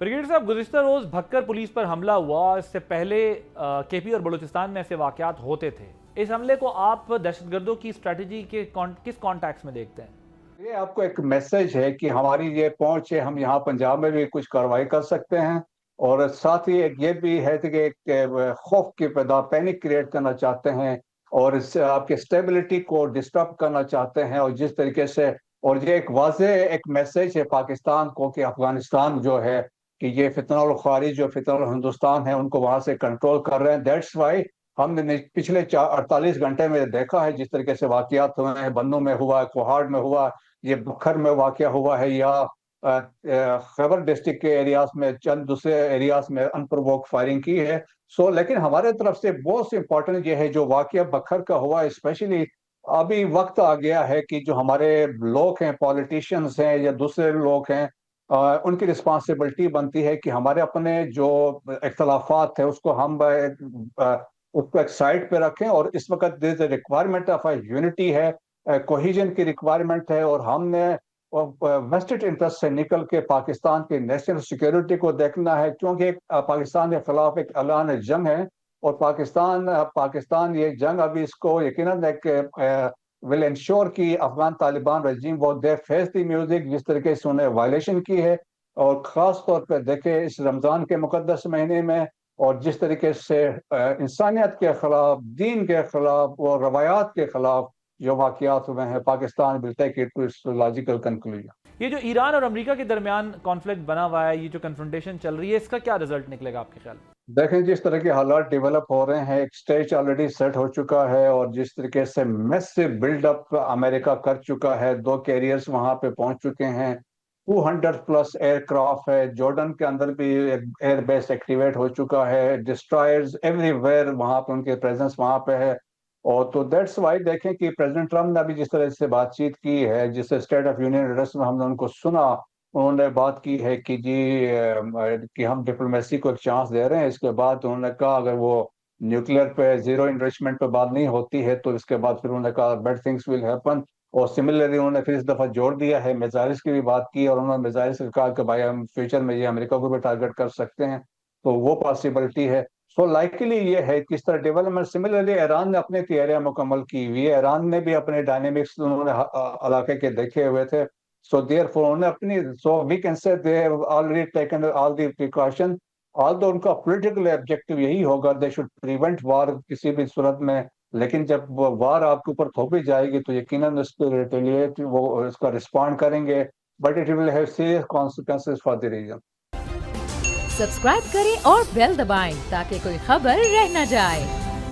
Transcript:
Brigadier साहब, गुज़िश्ता रोज़ Bhakkar police पर हमला हुआ, इससे पहले केपी और बलूचिस्तान में ऐसे वाक़यात होते थे। इस हमले को आप दहशतगर्दों की स्ट्रेटजी के किस कॉन्टेक्स्ट में देखते हैं? ये आपको एक मैसेज है कि हमारी ये पहुंच है, हम यहाँ पंजाब में भी कुछ कार्रवाई कर सकते हैं। और साथ ही एक ये भी है कि एक खौफ की पैनिक क्रिएट करना चाहते हैं और इससे आपके स्टेबिलिटी को डिस्टर्ब करना चाहते हैं। और जिस तरीके से, और ये एक वाज़ेह एक मैसेज है पाकिस्तान को कि अफगानिस्तान जो है कि ये फितनल खारिज जो फितनल हिंदुस्तान है उनको वहां से कंट्रोल कर रहे हैं। दैट्स वाई हमने पिछले 48 घंटे में देखा है जिस तरीके से वाकयात हुए हैं। बन्नू में हुआ, कोहाड़ में हुआ, ये बखर में वाकया हुआ है, या खैबर डिस्ट्रिक्ट के एरियाज में चंद दूसरे एरियाज में अनप्रोवोक फायरिंग की है। लेकिन हमारे तरफ से बहुत इंपॉर्टेंट ये है जो वाकया बखर का हुआ, स्पेशली अभी वक्त आ गया है कि जो हमारे लोग हैं, पॉलिटिशियंस हैं या दूसरे लोग हैं, उनकी रिस्पॉन्सिबिलिटी बनती है कि हमारे अपने जो इख्तलाफात है उसको हम उसको एक साइड पे रखें। और इस वक्त रिक्वायरमेंट ऑफ यूनिटी है, कोहिजन की रिक्वायरमेंट है। और हमने वेस्टेड इंटरेस्ट से निकल के पाकिस्तान की नेशनल सिक्योरिटी को देखना है, क्योंकि पाकिस्तान के खिलाफ एक ऐलान जंग है। और पाकिस्तान ये जंग अभी इसको यकीनन एक विल इंश्योर कि अफगान तालिबान रजीम वो दे फेस द म्यूजिक जिस तरीके से उन्हें वायलेशन की है। और ख़ास तौर पर देखें इस रमज़ान के मुक़द्दस महीने में, और जिस तरीके से इंसानियत के ख़िलाफ़, दीन के ख़िलाफ़ और रवायात के ख़िलाफ़ जो वाक़यात हुए हैं, Pakistan will take it to its logical conclusion. ये जो ईरान और अमेरिका के दरमियान कॉन्फ्लिक्ट बना हुआ है, ये जो कन्फ्रंटेशन चल रही है, इसका क्या रिजल्ट निकलेगा आपके ख्याल में? देखें जिस तरह के हालात डेवलप हो रहे हैं, एक स्टेज ऑलरेडी सेट हो चुका है। और जिस तरीके से मैसिव बिल्डअप अमेरिका कर चुका है, 2 कैरियर्स वहां पे पहुंच चुके हैं, 200 प्लस एयरक्राफ्ट है, जॉर्डन के अंदर भी एयर बेस एक्टिवेट हो चुका है, डिस्ट्रॉयर्स एवरीवेयर वहां पे उनके प्रेजेंस वहां पे है। और तो दैट्स वाई देखें कि प्रेसिडेंट ट्रम्प ने अभी जिस तरह से बातचीत की है, जिस स्टेट ऑफ यूनियन एड्रेस में हमने उनको सुना, उन्होंने बात की है कि कि हम डिप्लोमेसी को एक चांस दे रहे हैं। इसके बाद उन्होंने कहा अगर वो न्यूक्लियर पे जीरो इन्रिचमेंट पे बात नहीं होती है तो इसके बाद फिर उन्होंने कहा बैड थिंग्स विल हैपन। और सिमिलरली उन्होंने फिर इस दफा जोड़ दिया है, मिसाइल्स की भी बात की, और उन्होंने मिसाइल्स से कहा कि भाई हम फ्यूचर में ये अमेरिका को भी टारगेट कर सकते हैं, तो वो पॉसिबिलिटी है। लाइकली ये है किस तरह डेवलपमेंट। सिमिलरली ईरान ने अपनी तैयारियां मुकम्मल की हुई है, ईरान ने भी अपने डायनेमिक्स उन्होंने इलाके के देखे हुए थे। therefore उन्होंने अपनी we can say they have already taken all the precaution, although उनका political objective यही होगा they should prevent war किसी भी सूरत में। लेकिन जब वार आपके ऊपर थोपी जाएगी तो यकीनन उस पर रिटेलिएट वो इसका रिस्पॉन्ड करेंगे, but it will have serious consequences for the region. Subscribe करें और बेल दबाएं ताकि कोई खबर रह न जाए।